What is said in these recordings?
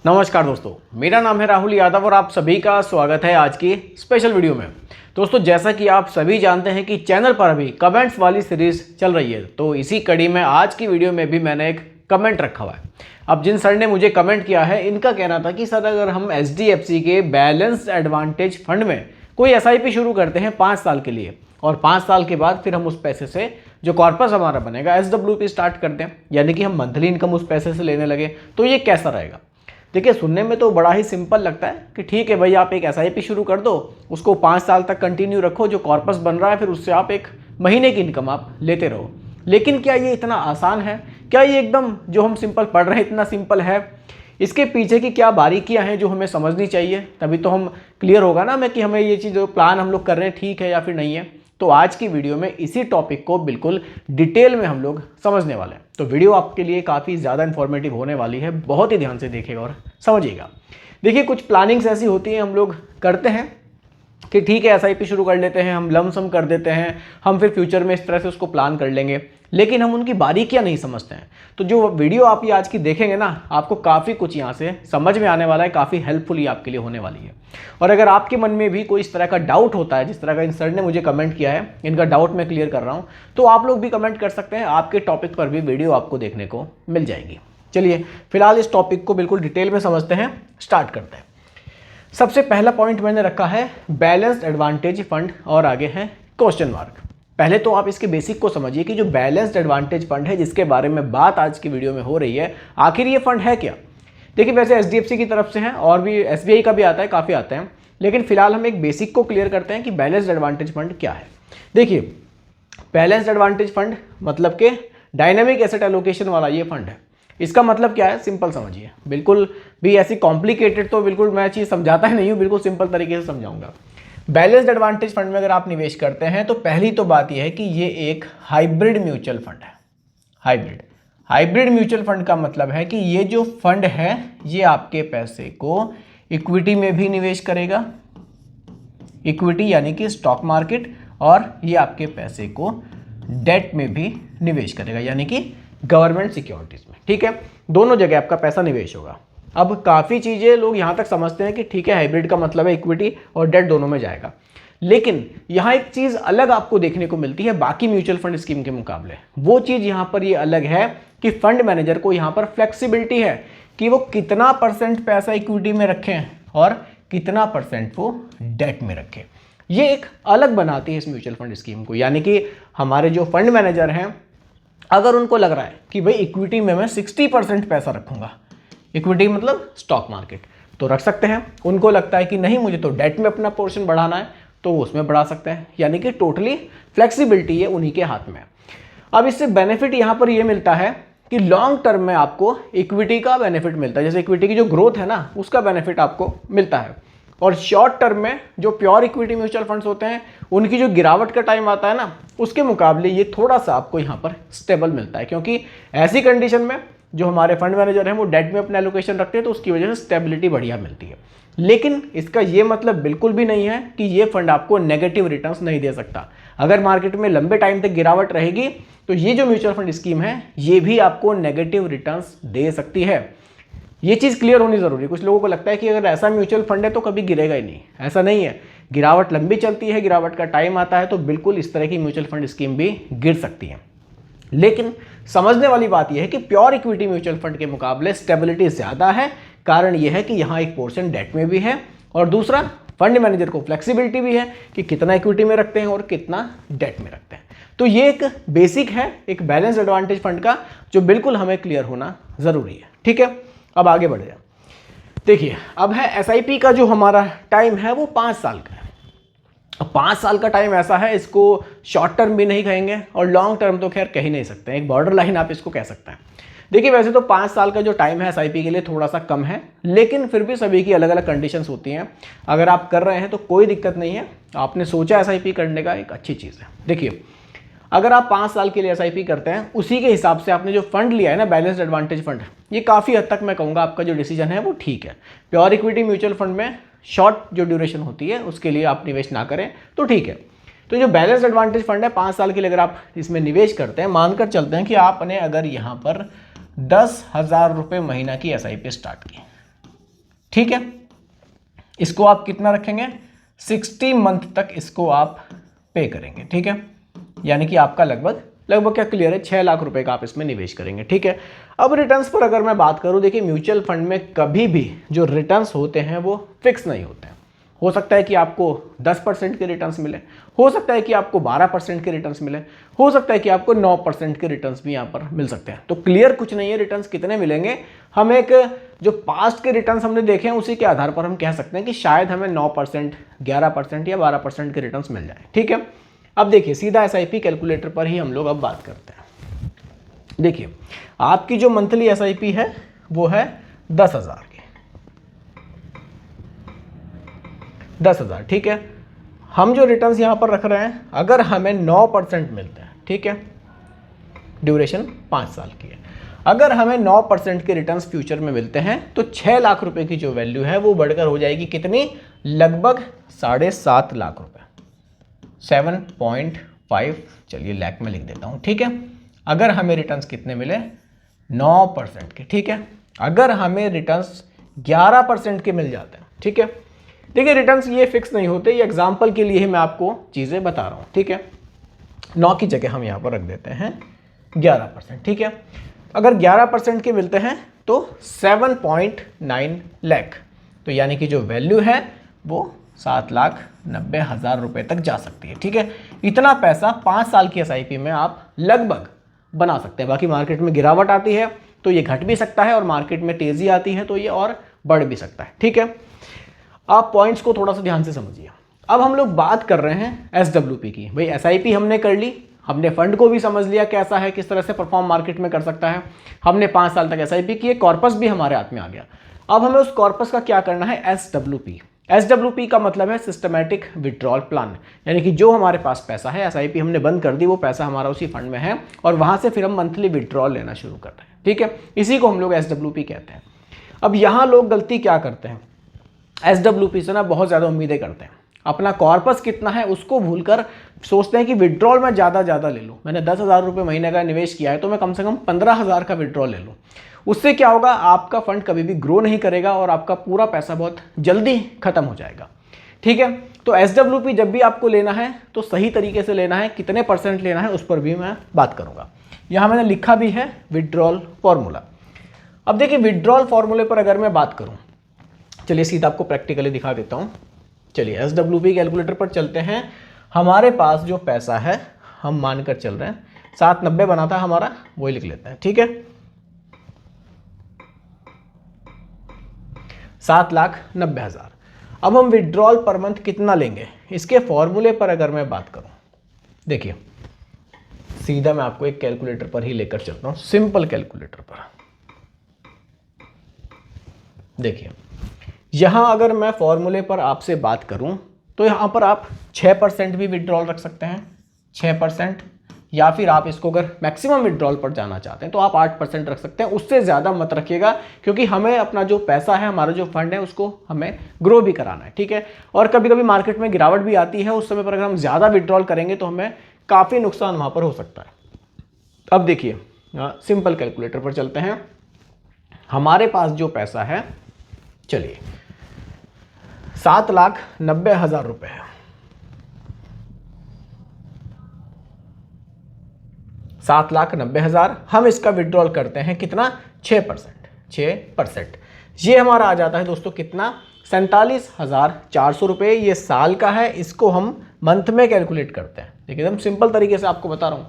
नमस्कार दोस्तों, मेरा नाम है राहुल यादव और आप सभी का स्वागत है आज की स्पेशल वीडियो में। दोस्तों, जैसा कि आप सभी जानते हैं कि चैनल पर अभी कमेंट्स वाली सीरीज चल रही है, तो इसी कड़ी में आज की वीडियो में भी मैंने एक कमेंट रखा हुआ है। अब जिन सर ने मुझे कमेंट किया है, इनका कहना था कि सर अगर हम HDFC के बैलेंस्ड एडवांटेज फंड में कोई SIP शुरू करते हैं 5 साल के लिए और 5 साल के बाद फिर हम उस पैसे से जो कॉर्पस हमारा बनेगा SWP स्टार्ट कर दें, यानी कि हम मंथली इनकम उस पैसे से लेने लगे, तो ये कैसा रहेगा। देखिए, सुनने में तो बड़ा ही सिंपल लगता है कि ठीक है भाई, आप एक SIP शुरू कर दो, उसको 5 साल तक कंटिन्यू रखो, जो कॉर्पस बन रहा है फिर उससे आप एक महीने की इनकम आप लेते रहो। लेकिन क्या ये इतना आसान है? क्या ये एकदम जो हम सिंपल पढ़ रहे हैं इतना सिंपल है? इसके पीछे की क्या बारीकियां हैं जो हमें समझनी चाहिए, तभी तो हम क्लियर होगा ना मैं कि हमें ये चीज़ जो प्लान हम लोग कर रहे हैं ठीक है या फिर नहीं है। तो आज की वीडियो में इसी टॉपिक को बिल्कुल डिटेल में हम लोग समझने वाले हैं। तो वीडियो आपके लिए काफ़ी ज़्यादा इन्फॉर्मेटिव होने वाली है, बहुत ही ध्यान से देखिएगा और समझिएगा। देखिए, कुछ प्लानिंग्स ऐसी होती हैं, हम लोग करते हैं कि ठीक है SIP शुरू कर लेते हैं, हम लमसम कर देते हैं, हम फिर फ्यूचर में इस तरह से उसको प्लान कर लेंगे, लेकिन हम उनकी बारीकियां नहीं समझते हैं। तो जो वीडियो आप ये आज की देखेंगे ना, आपको काफ़ी कुछ यहाँ से समझ में आने वाला है, काफ़ी हेल्पफुल आपके लिए होने वाली है। और अगर आपके मन में भी कोई इस तरह का डाउट होता है, जिस तरह का इन सर ने मुझे कमेंट किया है, इनका डाउट मैं क्लियर कर रहा हूँ, तो आप लोग भी कमेंट कर सकते हैं, आपके टॉपिक पर भी वीडियो आपको देखने को मिल जाएगी। चलिए फिलहाल इस टॉपिक को बिल्कुल डिटेल में समझते हैं, स्टार्ट करते हैं। सबसे पहला पॉइंट मैंने रखा है बैलेंस्ड एडवांटेज फंड और आगे है क्वेश्चन मार्क। पहले तो आप इसके बेसिक को समझिए कि जो बैलेंस्ड एडवांटेज फंड है, जिसके बारे में बात आज की वीडियो में हो रही है, आखिर ये फंड है क्या। देखिए, वैसे HDFC की तरफ से है और भी SBI का भी आता है, काफ़ी आते हैं, लेकिन फिलहाल हम एक बेसिक को क्लियर करते हैं कि बैलेंस्ड एडवांटेज फंड क्या है। देखिए, बैलेंस्ड एडवांटेज फंड मतलब कि डायनेमिक एसेट एलोकेशन वाला ये फंड है। इसका मतलब क्या है, सिंपल समझिए, बिल्कुल भी ऐसी कॉम्प्लिकेटेड तो बिल्कुल मैं चीज़ समझाता ही नहीं हूँ, बिल्कुल सिंपल तरीके से समझाऊंगा। बैलेंस्ड एडवांटेज फंड में अगर आप निवेश करते हैं तो पहली तो बात यह है कि ये एक हाइब्रिड म्यूचुअल फंड है। हाइब्रिड म्यूचुअल फंड का मतलब है कि ये जो फंड है ये आपके पैसे को इक्विटी में भी निवेश करेगा, इक्विटी यानी कि स्टॉक मार्केट, और ये आपके पैसे को डेट में भी निवेश करेगा, यानी कि गवर्नमेंट सिक्योरिटीज में। ठीक है, दोनों जगह आपका पैसा निवेश होगा। अब काफ़ी चीज़ें लोग यहाँ तक समझते हैं कि ठीक है, हाइब्रिड का मतलब है इक्विटी और डेट दोनों में जाएगा, लेकिन यहाँ एक चीज़ अलग आपको देखने को मिलती है बाकी म्यूचुअल फंड स्कीम के मुकाबले। वो चीज़ यहाँ पर ये अलग है कि फंड मैनेजर को यहाँ पर फ्लेक्सिबिलिटी है कि वो कितना % पैसा इक्विटी में रखें और कितना % वो डेट में रखें। ये एक अलग बनाती है इस म्यूचुअल फंड स्कीम को, यानी कि हमारे जो फंड मैनेजर हैं, अगर उनको लग रहा है कि भाई इक्विटी में मैं 60% पैसा रखूंगा, इक्विटी मतलब स्टॉक मार्केट, तो रख सकते हैं। उनको लगता है कि नहीं, मुझे तो डेट में अपना पोर्शन बढ़ाना है, तो वो उसमें बढ़ा सकते हैं, यानी कि टोटली फ्लेक्सिबिलिटी है उन्हीं के हाथ में। अब इससे बेनिफिट यहाँ पर ये मिलता है कि लॉन्ग टर्म में आपको इक्विटी का बेनिफिट मिलता है, जैसे इक्विटी की जो ग्रोथ है ना, उसका बेनिफिट आपको मिलता है। और शॉर्ट टर्म में जो प्योर इक्विटी म्यूचुअल फंड्स होते हैं, उनकी जो गिरावट का टाइम आता है ना, उसके मुकाबले ये थोड़ा सा आपको यहाँ पर स्टेबल मिलता है, क्योंकि ऐसी कंडीशन में जो हमारे फंड मैनेजर हैं वो डेट में अपना एलोकेशन रखते हैं, तो उसकी वजह से स्टेबिलिटी बढ़िया मिलती है। लेकिन इसका ये मतलब बिल्कुल भी नहीं है कि ये फंड आपको नेगेटिव रिटर्न्स नहीं दे सकता। अगर मार्केट में लंबे टाइम तक गिरावट रहेगी तो ये जो म्यूचुअल फंड स्कीम है ये भी आपको नेगेटिव रिटर्न्स दे सकती है। ये चीज़ क्लियर होनी ज़रूरी है। कुछ लोगों को लगता है कि अगर ऐसा म्यूचुअल फंड है तो कभी गिरेगा ही नहीं, ऐसा नहीं है। गिरावट लंबी चलती है, गिरावट का टाइम आता है, तो बिल्कुल इस तरह की म्यूचुअल फंड स्कीम भी गिर सकती है। लेकिन समझने वाली बात यह है कि प्योर इक्विटी म्यूचुअल फंड के मुकाबले स्टेबिलिटी ज़्यादा है। कारण यह है कि यहाँ एक पोर्शन डेट में भी है और दूसरा फंड मैनेजर को फ्लेक्सिबिलिटी भी है कि कितना इक्विटी में रखते हैं और कितना डेट में रखते हैं। तो ये एक बेसिक है एक बैलेंस एडवांटेज फंड का, जो बिल्कुल हमें क्लियर होना ज़रूरी है। ठीक है, अब आगे बढ़ जाए। देखिए, अब है SIP का जो हमारा टाइम है वो 5 साल का है। अब 5 साल का टाइम ऐसा है, इसको शॉर्ट टर्म भी नहीं कहेंगे और लॉन्ग टर्म तो खैर कह ही नहीं सकते, एक बॉर्डर लाइन आप इसको कह सकते हैं। देखिए, वैसे तो 5 साल का जो टाइम है SIP के लिए थोड़ा सा कम है, लेकिन फिर भी सभी की अलग अलग कंडीशंस होती हैं। अगर आप कर रहे हैं तो कोई दिक्कत नहीं है, आपने सोचा SIP करने का, एक अच्छी चीज़ है। देखिए, अगर आप 5 साल के लिए SIP करते हैं, उसी के हिसाब से आपने जो फंड लिया है ना, बैलेंस्ड एडवांटेज फंड, ये काफ़ी हद तक मैं कहूँगा आपका जो डिसीजन है वो ठीक है। प्योर इक्विटी म्यूचुअल फंड में शॉर्ट जो ड्यूरेशन होती है उसके लिए आप निवेश ना करें तो ठीक है। तो जो बैलेंस्ड एडवांटेज फंड है 5 साल के लिए अगर आप इसमें निवेश करते हैं, मानकर चलते हैं कि आपने अगर यहाँ पर 10,000 रुपये महीना की SIP स्टार्ट की, ठीक है, इसको आप कितना रखेंगे, 60 मंथ तक इसको आप पे करेंगे। ठीक है, यानी कि आपका लगभग क्या क्लियर है, 6 लाख रुपए का आप इसमें निवेश करेंगे। ठीक है, अब रिटर्न्स पर अगर मैं बात करूं, देखिए म्यूचुअल फंड में कभी भी जो रिटर्न्स होते हैं वो फिक्स नहीं होते हैं। हो सकता है कि आपको 10% के रिटर्न्स मिले, हो सकता है कि आपको 12% के रिटर्न्स मिले, हो सकता है कि आपको 9% के रिटर्न्स भी यहाँ पर मिल सकते हैं। तो क्लियर कुछ नहीं है रिटर्न्स कितने मिलेंगे। हम एक जो पास्ट के रिटर्न्स हमने देखे हैं उसी के आधार पर हम कह सकते हैं कि शायद हमें 9%, 11% या 12% के रिटर्न्स मिल जाए। ठीक है, अब देखिए सीधा एसआईपी कैलकुलेटर पर ही हम लोग अब बात करते हैं। देखिए आपकी जो मंथली एसआईपी है वो है 10,000 की, 10,000। ठीक है, हम जो रिटर्न्स यहाँ पर रख रहे हैं, अगर हमें 9% मिलते हैं, ठीक है, ड्यूरेशन 5 साल की है, अगर हमें 9% के रिटर्न्स फ्यूचर में मिलते हैं तो 6 लाख रुपए की जो वैल्यू है वो बढ़कर हो जाएगी कितनी, लगभग 7.5 लाख रुपए, 7.5, चलिए लाख में लिख देता हूँ। ठीक है, अगर हमें रिटर्न्स कितने मिले, 9% के। ठीक है, अगर हमें रिटर्न्स 11% के मिल जाते हैं, ठीक है, देखिए रिटर्न्स ये फिक्स नहीं होते, ये एग्जांपल के लिए ही मैं आपको चीज़ें बता रहा हूँ। ठीक है, 9 की जगह हम यहाँ पर रख देते हैं 11%। ठीक है, अगर 11% के मिलते हैं तो 7.9 लाख, तो यानी कि जो वैल्यू है वो 7,90,000 रुपए तक जा सकती है। ठीक है, इतना पैसा 5 साल की एसआईपी में आप लगभग बना सकते हैं। बाकी मार्केट में गिरावट आती है तो ये घट भी सकता है और मार्केट में तेजी आती है तो ये और बढ़ भी सकता है। ठीक है, आप पॉइंट्स को थोड़ा सा ध्यान से समझिए। अब हम लोग बात कर रहे हैं एसडब्ल्यूपी की। भाई एसआईपी हमने कर ली, हमने फंड को भी समझ लिया कैसा है, किस तरह से परफॉर्म मार्केट में कर सकता है, हमने 5 साल तक एसआईपी की, कॉर्पस भी हमारे हाथ में आ गया। अब हमें उस कॉर्पस का क्या करना है, एसडब्ल्यूपी। एसडब्ल्यूपी का मतलब है सिस्टमैटिक विड्रॉल प्लान, यानी कि जो हमारे पास पैसा है, एसआईपी हमने बंद कर दी, वो पैसा हमारा उसी फंड में है और वहां से फिर हम मंथली विड्रॉल लेना शुरू कर रहे हैं। ठीक है, इसी को हम लोग एसडब्ल्यूपी कहते हैं। अब यहाँ लोग गलती क्या करते हैं, एसडब्ल्यूपी से ना बहुत ज़्यादा उम्मीदें करते हैं, अपना कॉर्पस कितना है उसको भूलकर सोचते हैं कि विड्रॉल मैं ज़्यादा ले लूँ, मैंने 10,000 रुपये महीने का निवेश किया है तो मैं कम से कम 15,000 का विड्रॉल ले लूँ। उससे क्या होगा, आपका फंड कभी भी ग्रो नहीं करेगा और आपका पूरा पैसा बहुत जल्दी खत्म हो जाएगा। ठीक है, तो एसडब्ल्यूपी जब भी आपको लेना है तो सही तरीके से लेना है, कितने % लेना है उस पर भी मैं बात करूँगा। यहाँ मैंने लिखा भी है विड्रॉल फॉर्मूला। अब देखिए विड्रॉल फॉर्मूले पर अगर मैं बात करूँ, चलिए सीधा आपको प्रैक्टिकली दिखा देता हूँ। चलिए एसडब्ल्यूपी कैलकुलेटर पर चलते हैं। हमारे पास जो पैसा है हम मानकर चल रहे हैं 790 बना था हमारा, वही लिख लेते हैं। ठीक है, 7,90,000। अब हम विड्रॉल पर मंथ कितना लेंगे, इसके फॉर्मूले पर अगर मैं बात करूं, देखिए सीधा मैं आपको एक कैलकुलेटर पर ही लेकर चलता हूं, सिंपल कैलकुलेटर पर। देखिए यहां अगर मैं फॉर्मूले पर आपसे बात करूं तो यहां पर आप 6% भी विड्रॉल रख सकते हैं, 6%, या फिर आप इसको अगर मैक्सिमम विड्रॉल पर जाना चाहते हैं तो आप 8% रख सकते हैं। उससे ज़्यादा मत रखिएगा क्योंकि हमें अपना जो पैसा है, हमारा जो फंड है, उसको हमें ग्रो भी कराना है। ठीक है, और कभी कभी मार्केट में गिरावट भी आती है, उस समय पर अगर हम ज़्यादा विड्रॉल करेंगे तो हमें काफ़ी नुकसान वहाँ पर हो सकता है। अब देखिए सिंपल कैलकुलेटर पर चलते हैं। हमारे पास जो पैसा है, चलिए 7,90,000 रुपये है, 7,90,000। हम इसका विड्रॉल करते हैं कितना, 6%। ये हमारा आ जाता है दोस्तों कितना, 47,400 रुपये। ये साल का है, इसको हम मंथ में कैलकुलेट करते हैं। देखिए एकदम सिंपल तरीके से आपको बता रहा हूँ,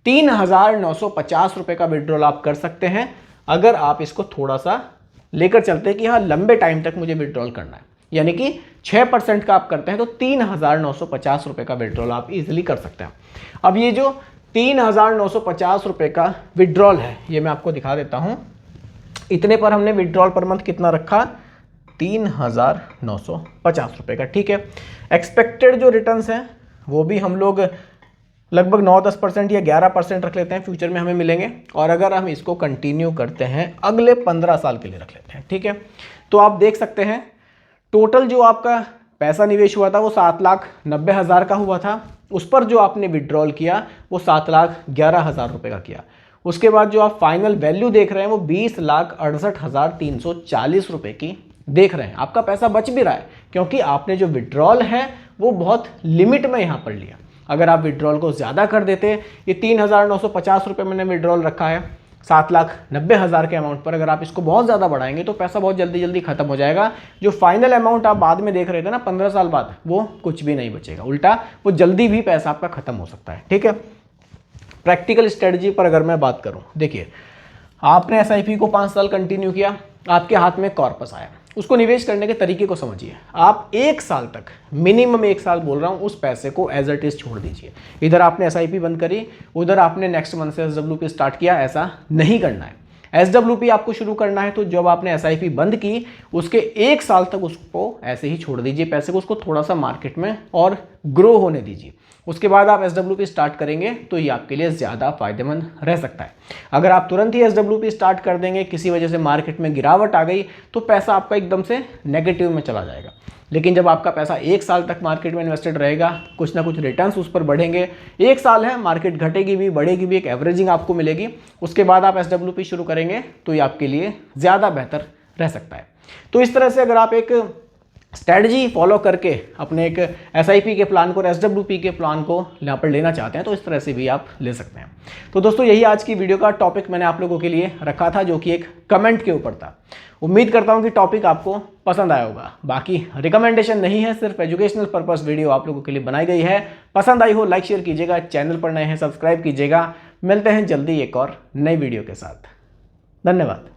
3,950 रुपये का विड्रॉल आप कर सकते हैं अगर आप इसको थोड़ा सा लेकर चलते हैं कि हाँ लंबे टाइम तक मुझे विड्रॉल करना है, यानी कि 6% का आप करते हैं तो 3,950 रुपये का विड्रॉल आप इजीली कर सकते हैं। अब ये जो 3,950 रुपये का विड्रॉल है ये मैं आपको दिखा देता हूँ। इतने पर हमने विड्रॉल पर मंथ कितना रखा, 3,950 रुपये का। ठीक है, एक्सपेक्टेड जो रिटर्न्स हैं वो भी हम लोग लगभग 9-10% या 11% रख लेते हैं, फ्यूचर में हमें मिलेंगे। और अगर हम इसको कंटिन्यू करते हैं अगले 15 साल के लिए रख लेते हैं। ठीक है, तो आप देख सकते हैं टोटल जो आपका पैसा निवेश हुआ था वो 7,90,000 का हुआ था। उस पर जो आपने विड्रॉल किया वो 7,11,000 रुपये का किया। उसके बाद जो आप फाइनल वैल्यू देख रहे हैं वो 20,68,340 रुपये की देख रहे हैं, आपका पैसा बच भी रहा है क्योंकि आपने जो विड्रॉल है वो बहुत लिमिट में यहाँ पर लिया। अगर आप विड्रॉल को ज़्यादा कर देते, ये 3,950 रुपये मैंने विड्रॉल रखा है 7,90,000 के अमाउंट पर, अगर आप इसको बहुत ज़्यादा बढ़ाएंगे तो पैसा बहुत जल्दी जल्दी खत्म हो जाएगा। जो फाइनल अमाउंट आप बाद में देख रहे थे ना 15 साल बाद, वो कुछ भी नहीं बचेगा, उल्टा वो जल्दी भी पैसा आपका खत्म हो सकता है। ठीक है, प्रैक्टिकल स्ट्रेटजी पर अगर मैं बात करूं, देखिए आपने एसआईपी को 5 साल कंटिन्यू किया, आपके हाथ में कॉर्पस आया, उसको निवेश करने के तरीके को समझिए। आप 1 साल तक, मिनिमम 1 साल बोल रहा हूं, उस पैसे को एज इट इज छोड़ दीजिए। इधर आपने एसआईपी बंद करी, उधर आपने नेक्स्ट मंथ से एसडब्ल्यूपी स्टार्ट किया, ऐसा नहीं करना है। एसडब्ल्यूपी आपको शुरू करना है तो जब आपने एसआईपी बंद की उसके 1 साल तक उसको ऐसे ही छोड़ दीजिए पैसे को, उसको थोड़ा सा मार्केट में और ग्रो होने दीजिए। उसके बाद आप एसडब्ल्यूपी स्टार्ट करेंगे तो ये आपके लिए ज़्यादा फायदेमंद रह सकता है। अगर आप तुरंत ही एसडब्ल्यूपी स्टार्ट कर देंगे, किसी वजह से मार्केट में गिरावट आ गई तो पैसा आपका एकदम से नेगेटिव में चला जाएगा। लेकिन जब आपका पैसा 1 साल तक मार्केट में इन्वेस्टेड रहेगा, कुछ ना कुछ रिटर्न्स उस पर बढ़ेंगे। 1 साल है, मार्केट घटेगी भी बढ़ेगी भी, एक एवरेजिंग आपको मिलेगी। उसके बाद आप एसडब्ल्यूपी शुरू करेंगे तो ये आपके लिए ज़्यादा बेहतर रह सकता है। तो इस तरह से अगर आप एक स्ट्रैटेजी फॉलो करके अपने एक एसआईपी के प्लान को और एसडब्ल्यूपी के प्लान को यहाँ पर लेना चाहते हैं तो इस तरह से भी आप ले सकते हैं। तो दोस्तों यही आज की वीडियो का टॉपिक मैंने आप लोगों के लिए रखा था, जो कि एक कमेंट के ऊपर था। उम्मीद करता हूँ कि टॉपिक आपको पसंद आया होगा। बाकी रिकमेंडेशन नहीं है, सिर्फ एजुकेशनल पर्पस वीडियो आप लोगों के लिए बनाई गई है। पसंद आई हो लाइक शेयर कीजिएगा, चैनल पर नए हैं सब्सक्राइब कीजिएगा। मिलते हैं जल्दी एक और नई वीडियो के साथ। धन्यवाद।